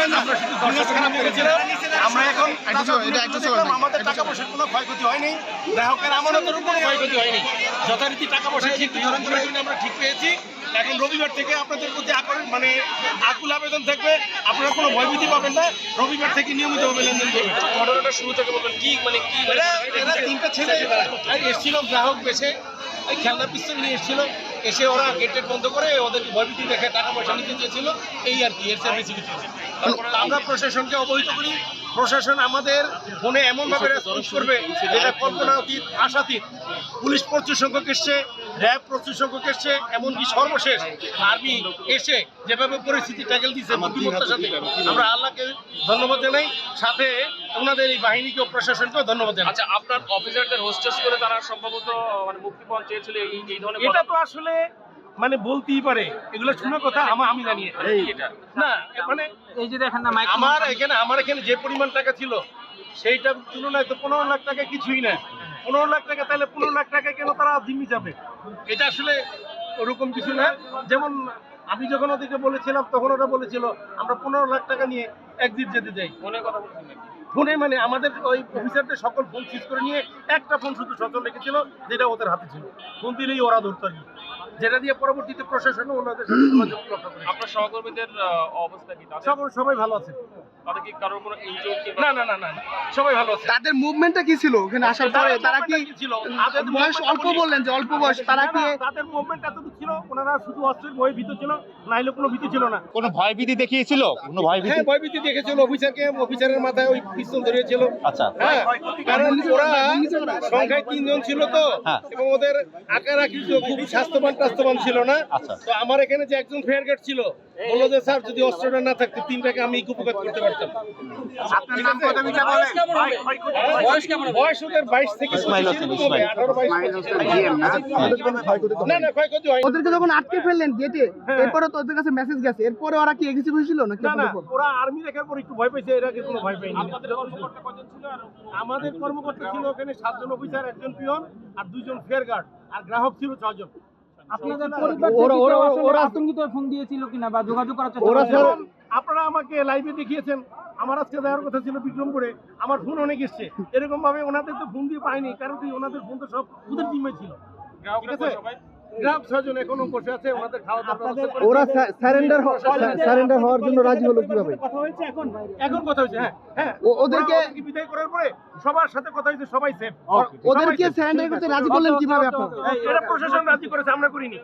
আমরা শুধু দর্শক খারাপ করেছিলাম। আমরা এখন আমাদের টাকা পয়সার কোনো ক্ষয়ক্ষতি হয়নি, গ্রাহকের আমানতের কোনো ক্ষয়ক্ষতি হয়নি, যথারীতি টাকা পয়সা ঠিক আমরা ঠিক পেয়েছি। এখন রবিবার থেকে আপনাদের প্রতি আকুল আবেদন থাকবে, আপনারা কোনো ভয়ভীতি পাবেন না, রবিবার থেকে নিয়মিতভাবে লেনদেন করবেন। ঘটনাটা শুরু থেকে বলবেন কি এরা তিনটা ছেলে এসেছিল গ্রাহক বেশে, এই খেলনা পিস্তল নিয়ে এসেছিল, এসে ওরা গেটের বন্ধ করে ওদের ভয়ভীতি দেখে টাকা পয়সা নিতে চেয়েছিল, এই আর কি, এর চেয়ে বেশি কিছু। আমরা প্রশাসনকে অবহিত করি, প্রশাসন আমাদের ফোনে এমনভাবে রেসপন্স করবে যেটা কল্পনা অতীত, আশাতীত। পুলিশ প্রচুর সংখ্যক এসছে, র্যাব প্রচুর সংখ্যক এসছে, এমনকি সর্বশেষ আর্মি এসে যেভাবে পরিস্থিতি ট্যাকেল দিচ্ছে বুদ্ধিমত্তার সাথে, আমরা আল্লাহকে ধন্যবাদ জানাই, সাথে ওনাদের এই বাহিনীকেও প্রশাসনকেও ধন্যবাদ জানাই। আচ্ছা, আপনার অফিসারদের হোস্টেস করে তারা সম্ভবত মুক্তিপণ চেয়েছিল, এই ধরনের এটা তো আসলে বলতেই পারে, এগুলো শোনা কথা আমি জানি না। এই যে দেখেন না, আমার এখানে যে পরিমাণ টাকা ছিল সেইটার তুলনায় তো 15 লাখ টাকা কিছুই না। 15 লাখ টাকা, তাহলে 15 লাখ টাকা কেন তারা জিম্মি যাবে? এটা আসলে ওরকম কিছু না। যেমন আমি যখন ওদেরকে বলেছিলাম তখন ওরা বলেছিল আমরা 15 লাখ টাকা নিয়ে একদিন যেতে চাই। ফোনে কথা বলছিলেন? ফোনে আমাদের ওই অফিসারদের সকল ফোন সুইচ করে নিয়ে একটা ফোন শুধু সচল রেখেছিল, যেটা ওদের হাতে ছিল। ফোন দিলেই ওরা ধরতো আর কি, যেটা দিয়ে পরবর্তীতে প্রশাসন ওনাদের সাথে যোগাযোগ রক্ষা করে। আপনার সহকর্মীদের অবস্থা কি? সবাই ভালো আছে। তাদের কি কারোর কোনো ইনজুরি? না, সবাই ভালো আছে। তাদের মুভমেন্টটা কি ছিল ওখানে আসার পরে? তারা কি ছিল? বয়স অল্প বললেন যে অল্প বয়স, তারা কি তাদের মুভমেন্ট এতটুকু ছিল, ওনারা শুধু অস্ত্রের ভয়ে ভীত ছিল, নাইলে কোনো ভীতি ছিল না। কোনো ভয়ভীতি দেখিয়েছিল? কোনো ভয়ভীতি? হ্যাঁ, ভয়ভীতি দেখেছিল। অফিসারের মাথায় ওই পিস্তল ধরিয়েছিল। আচ্ছা, হ্যাঁ, কারণ ওরা সংখ্যায় 3 জন ছিল তো, হ্যাঁ। এবং ওদের আকার আকৃতি খুব স্বাস্থ্যবান ছিল না। আচ্ছা। তো আমার এখানে যে একজন ফেয়ার গার্ড ছিল বললো যে স্যার যদি অস্ত্রটা না থাকতো 3টাকে আমি কুপকাত করতে পারতাম। আপনার নাম পদবিটা বলেন? বয়স ওদের 22 থেকে 25 এরকম হবে, 18-22। না, ক্ষয়ক্ষতি হয়নি। ওদেরকে যখন আটকে ফেললেন গেটে, এরপরে তো ওদের কাছে মেসেজ গেছে, এরপরে ওরা কি এগ্রেসিভ হয়েছিল নাকি? না, ওরা আর্মি দেখার পর একটু ভয় পেয়েছে, এর আগে কোনো ভয় পায়নি। আমাদের কর্মকর্তা ছিল ওখানে 7 জন অফিসার, 1 জন পিয়ন আর 2 জন ফেয়ার গার্ড, আর গ্রাহক ছিল 6 জন। আপনাদের পরিবার থেকে কেউ আসলে আতঙ্কিত ফোন দিয়েছিল কিনা বা যোগাযোগ করার চেষ্টা করেছিল? আপনারা আমাকে লাইভে দেখিয়েছেন, আমার আজকে যাওয়ার কথা ছিল বিক্রমপুরে, আমার ফোন অনেক এসছে। এরকম ভাবে ওনাদের তো ফোন দিয়ে পাইনি, কারণ কি ওনাদের ফোন তো সব ওদের জিম্মায় ছিল। ঠিক আছে, গ্রাহক 6 জন এখনো বসে আছে, ওনাদের খাওয়া দাওয়া। ওরা সারেন্ডার হওয়ার জন্য রাজি হলো কিভাবে? এখন কথা হয়েছে, হ্যাঁ, ওদেরকে বিদায় করার পরে সবার সাথে কথা হয়েছে, সবাই সেফ। ওদেরকে সারেন্ডার করতে রাজি করলেন কিভাবে আপনারা? এটা প্রশাসন রাজি করেছে, আমরা করিনি।